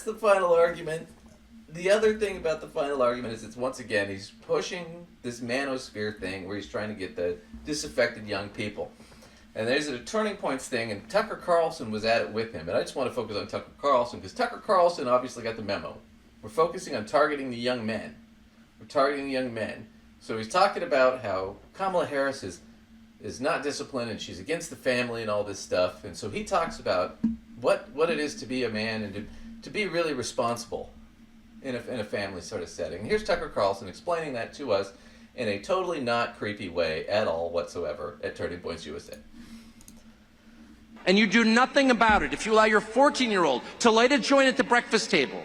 the final argument. The other thing about the final argument is it's once again he's pushing this manosphere thing where he's trying to get the disaffected young people. And there's a turning points thing, and Tucker Carlson was at it with him. And I just want to focus on Tucker Carlson because Tucker Carlson obviously got the memo. We're focusing on targeting the young men. We're targeting the young men. So he's talking about how Kamala Harris is not disciplined and she's against the family and all this stuff. And so he talks about what it is to be a man and to be really responsible in a family sort of setting. And here's Tucker Carlson explaining that to us in a totally not creepy way at all whatsoever at Turning Points USA. And you do nothing about it. If you allow your 14-year-old to light a joint at the breakfast table,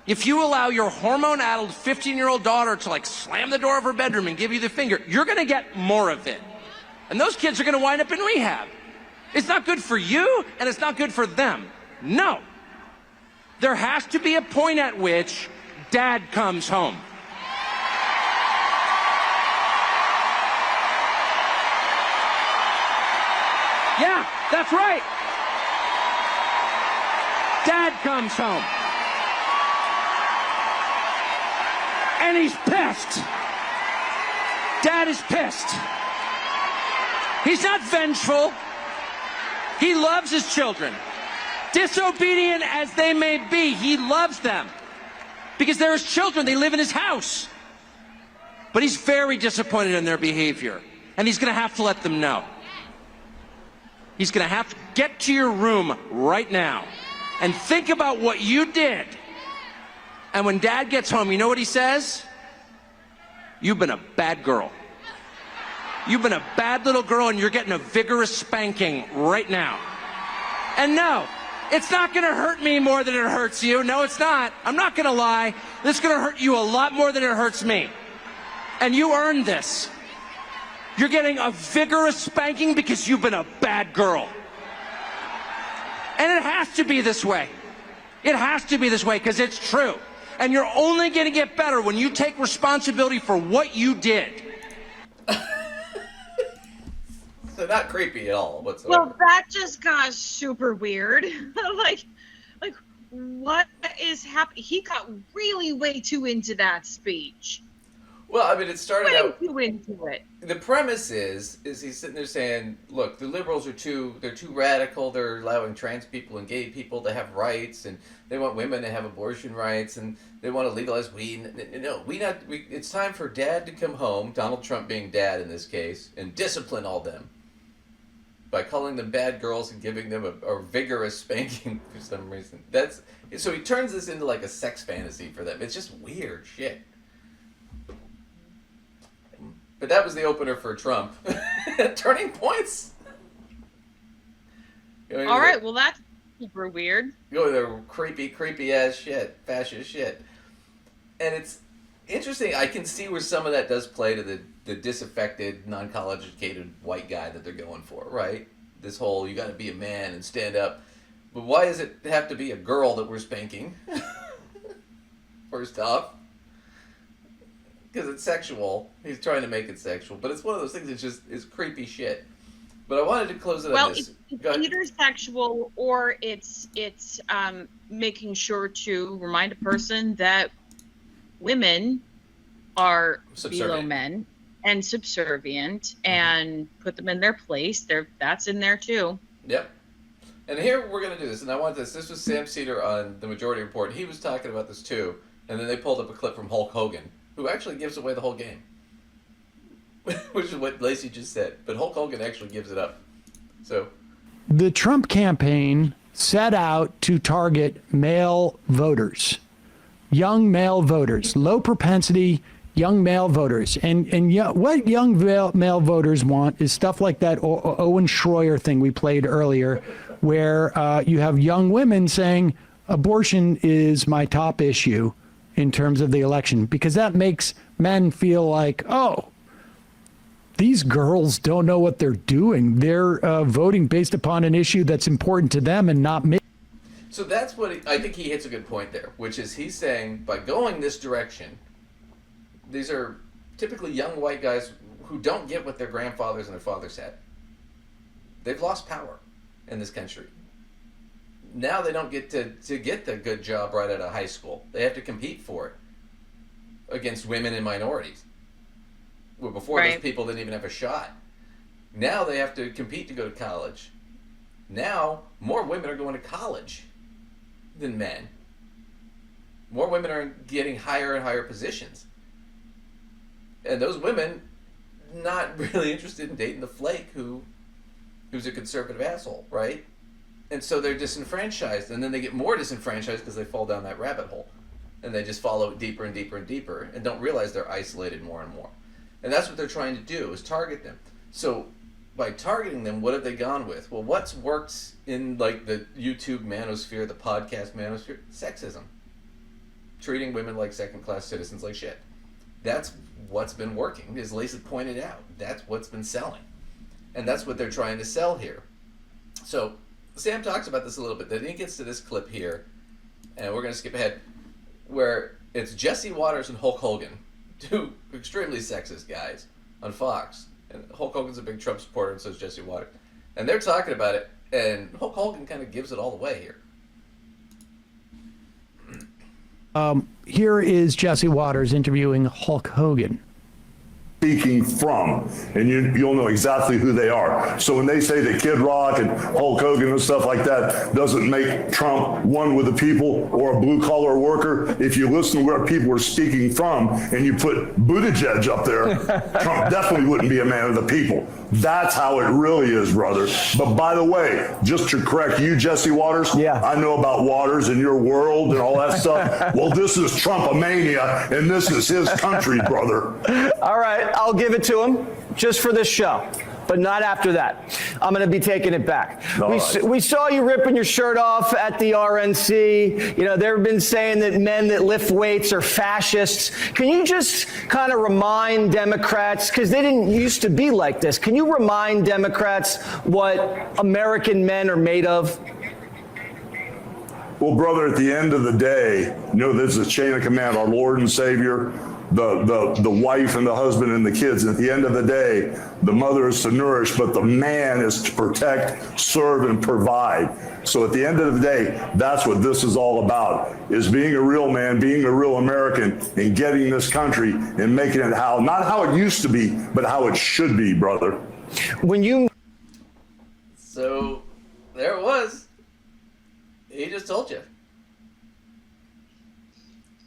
if you allow your hormone-addled 15-year-old daughter to like slam the door of her bedroom and give you the finger, you're going to get more of it. And those kids are going to wind up in rehab. It's not good for you, and it's not good for them. No. There has to be a point at which dad comes home. Yeah, that's right. Dad comes home. And he's pissed. Dad is pissed. He's not vengeful. He loves his children. Disobedient as they may be, he loves them. Because they're his children, they live in his house. But he's very disappointed in their behavior. And he's going to have to let them know. He's going to have to get to your room right now and think about what you did. And when dad gets home, you know what he says? You've been a bad girl. You've been a bad little girl and you're getting a vigorous spanking right now. And no, it's not going to hurt me more than it hurts you. No, it's not. I'm not going to lie. This is going to hurt you a lot more than it hurts me. And you earned this. You're getting a vigorous spanking because you've been a bad girl. And it has to be this way. It has to be this way because it's true. And you're only going to get better when you take responsibility for what you did. So not creepy at all whatsoever. Well, that just got super weird. like what is happening? He got really way too into that speech. Well, I mean, it started out. Way too into it. The premise is he's sitting there saying, "Look, the liberals are too radical. They're allowing trans people and gay people to have rights, and they want women to have abortion rights, and they want to legalize weed. No, it's time for Dad to come home. Donald Trump being Dad in this case, and discipline all them by calling them bad girls and giving them a vigorous spanking for some reason. So he turns this into like a sex fantasy for them. It's just weird shit." But that was the opener for Trump. Turning Points. All right, well, that's super weird. Go there, creepy ass shit, fascist shit. And it's interesting. I can see where some of that does play to the disaffected, non-college educated white guy that they're going for, right? This whole, you got to be a man and stand up. But why does it have to be a girl that we're spanking? First off. Because it's sexual. He's trying to make it sexual. But it's one of those things that just is creepy shit. But I wanted to close it on this. Well, it's either sexual or it's making sure to remind a person that women are below men and subservient and put them in their place. That's in there too. Yep. And here we're going to do this. And I want this. This was Sam Cedar on the Majority Report. He was talking about this too. And then they pulled up a clip from Hulk Hogan, who actually gives away the whole game. Which is what Lacey just said. But Hulk Hogan actually gives it up. So the Trump campaign set out to target male voters, young male voters, low propensity young male voters. And what young male voters want is stuff like that Owen Schroyer thing we played earlier, where you have young women saying abortion is my top issue in terms of the election, because that makes men feel like, oh, these girls don't know what they're doing. They're voting based upon an issue that's important to them and not me. So that's what I think he hits a good point there, which is he's saying by going this direction, these are typically young white guys who don't get what their grandfathers and their fathers had. They've lost power in this country. now they don't get to get the good job right out of high school. They have to compete for it against women and minorities. Well, before those people didn't even have a shot. Now they have to compete to go to college. Now more women are going to college than men. More women are getting higher and higher positions. And those women not really interested in dating the flake who's a conservative asshole, right? And so they're disenfranchised, and then they get more disenfranchised because they fall down that rabbit hole. And they just follow it deeper and deeper and deeper and don't realize they're isolated more and more. And that's what they're trying to do, is target them. So by targeting them, what have they gone with? Well, what's worked in like the YouTube manosphere, the podcast manosphere? Sexism. Treating women like second-class citizens like shit. That's what's been working, as Lisa pointed out. That's what's been selling. And that's what they're trying to sell here. So Sam talks about this a little bit. Then he gets to this clip here, and we're going to skip ahead, where it's Jesse Waters and Hulk Hogan, two extremely sexist guys on Fox. And Hulk Hogan's a big Trump supporter, and so is Jesse Waters. And they're talking about it, and Hulk Hogan kind of gives it all away here. Here is Jesse Waters interviewing Hulk Hogan. Speaking from, and you'll know exactly who they are. So when they say that Kid Rock and Hulk Hogan and stuff like that doesn't make Trump one with the people or a blue collar worker, if you listen to where people are speaking from and you put Buttigieg up there, Trump definitely wouldn't be a man of the people. That's how it really is, brother. But by the way, just to correct you, Jesse Waters, I know about Waters and your world and all that stuff. Well, this is Trump-a-mania, and this is his country, brother. All right, I'll give it to him just for this show, but not after that. I'm going to be taking it back. We saw you ripping your shirt off at the RNC. You know, they've been saying that men that lift weights are fascists. Can you just kind of remind Democrats, because they didn't used to be like this, can you remind Democrats what American men are made of? Well, brother, at the end of the day, you know, there's a chain of command, our Lord and Savior, the wife and the husband and the kids. And at the end of the day, the mother is to nourish, but the man is to protect, serve, and provide. So at the end of the day, that's what this is all about, is being a real man, being a real American, and getting this country and making it not how it used to be, but how it should be, brother. So there it was. He just told you.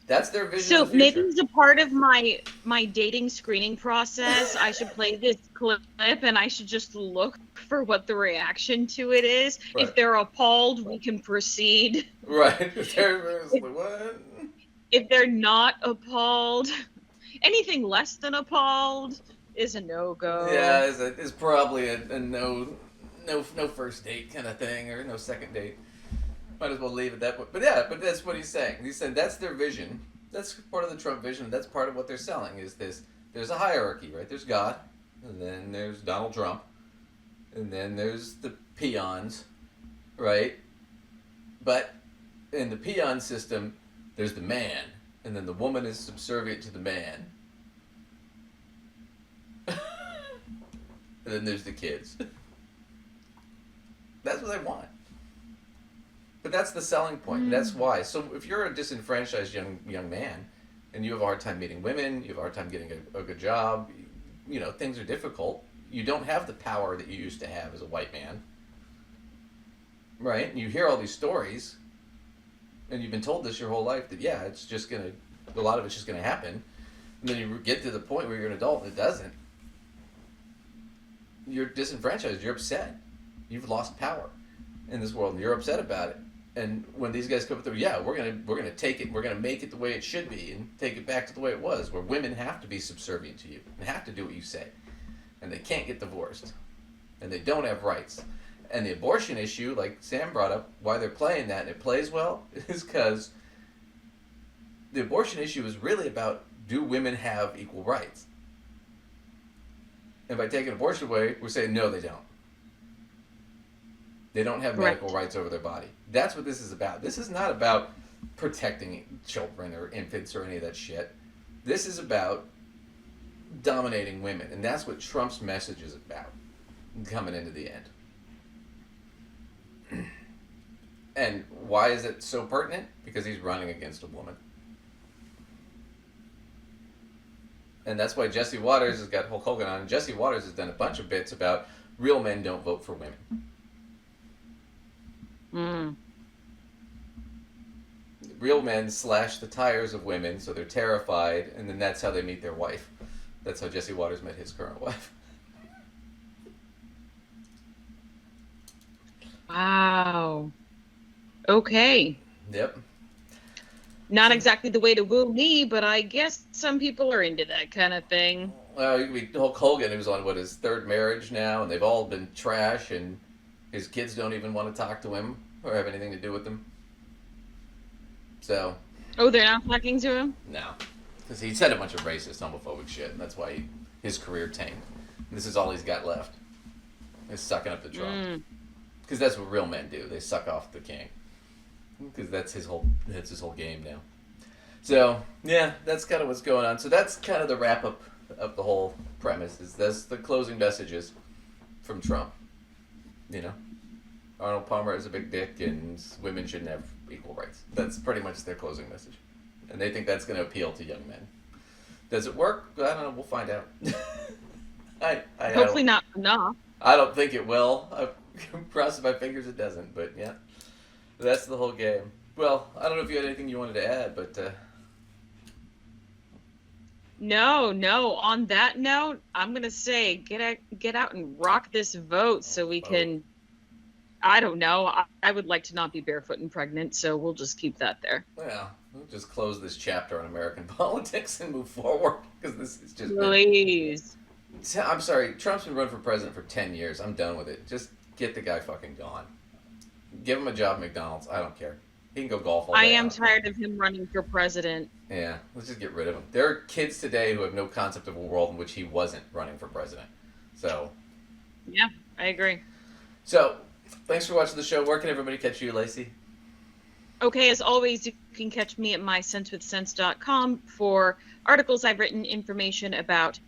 That's their vision. So of the future. maybe as a part of my dating screening process, I should play this clip and I should just look for what the reaction to it is. Right. If they're appalled, we can proceed. Right. What? If they're not appalled, anything less than appalled is a no-go. Yeah, it's probably a no first date kind of thing, or no second date. Might as well leave it that way. But yeah, but that's what he's saying. He's saying that's their vision. That's part of the Trump vision. That's part of what they're selling, is this. There's a hierarchy, right? There's God, and then there's Donald Trump, and then there's the peons, right? But in the peon system, there's the man, and then the woman is subservient to the man. And then there's the kids. That's what they want. But that's the selling point. That's why. So if you're a disenfranchised young man, and you have a hard time meeting women, you have a hard time getting a good job, you know, things are difficult. You don't have the power that you used to have as a white man, right? And you hear all these stories, and you've been told this your whole life, that yeah, it's just a lot of it's just gonna happen. And then you get to the point where you're an adult and it doesn't. You're disenfranchised. You're upset. You've lost power in this world, and you're upset about it. And when these guys come through, yeah, we're gonna take it, we're gonna make it the way it should be, and take it back to the way it was, where women have to be subservient to you and have to do what you say, and they can't get divorced, and they don't have rights. And the abortion issue, like Sam brought up, why they're playing that and it plays well, is because the abortion issue is really about, do women have equal rights? And by taking abortion away, we're saying no, they don't. They don't have medical rights over their body. That's what this is about. This is not about protecting children or infants or any of that shit. This is about dominating women. And that's what Trump's message is about coming into the end. And why is it so pertinent? Because he's running against a woman. And that's why Jesse Waters has got Hulk Hogan on. And Jesse Waters has done a bunch of bits about real men don't vote for women. Real men slash the tires of women, so they're terrified, and then that's how they meet their wife. That's how Jesse Waters met his current wife. Wow. Okay. Yep. Not exactly the way to woo me, but I guess some people are into that kind of thing. Well, you could be Hulk Hogan, who's on, his third marriage now, and they've all been trash, and his kids don't even want to talk to him or have anything to do with him. So. Oh, they're not talking to him? No. Because he said a bunch of racist, homophobic shit, and that's why his career tanked. And this is all he's got left. Is sucking up the Trump. Because that's what real men do. They suck off the king. Because that's his whole game now. So, yeah, that's kind of what's going on. So that's kind of the wrap-up of the whole premise. That's the closing messages from Trump. You know? Arnold Palmer is a big dick, and women shouldn't have equal rights. That's pretty much their closing message. And they think that's going to appeal to young men. Does it work? I don't know. We'll find out. Hopefully not enough. I don't think it will. I'm crossing my fingers it doesn't, but yeah. That's the whole game. Well, I don't know if you had anything you wanted to add, but... No. On that note, I'm going to say get out and rock this vote so we can... I don't know. I would like to not be barefoot and pregnant, so we'll just keep that there. Well, we'll just close this chapter on American politics and move forward, because this is just... Please. I'm sorry, Trump's been running for president for 10 years. I'm done with it. Just get the guy fucking gone. Give him a job at McDonald's. I don't care. He can go golf all day. I am tired of him running for president. Yeah, let's just get rid of him. There are kids today who have no concept of a world in which he wasn't running for president. So... Yeah, I agree. So... Thanks for watching the show. Where can everybody catch you, Lacey? Okay, as always, you can catch me at mysensewithsense.com for articles I've written, information about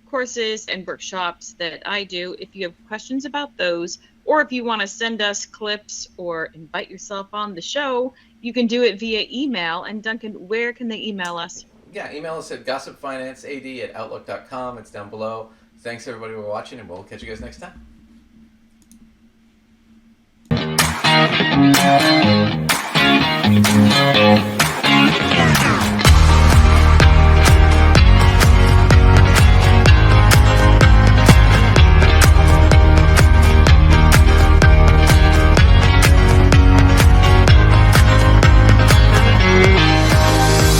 courses and workshops that I do. If you have questions about those, or if you want to send us clips or invite yourself on the show, you can do it via email. And Duncan, where can they email us? Yeah, email us at gossipfinancead@outlook.com. It's down below. Thanks, everybody, for watching, and we'll catch you guys next time.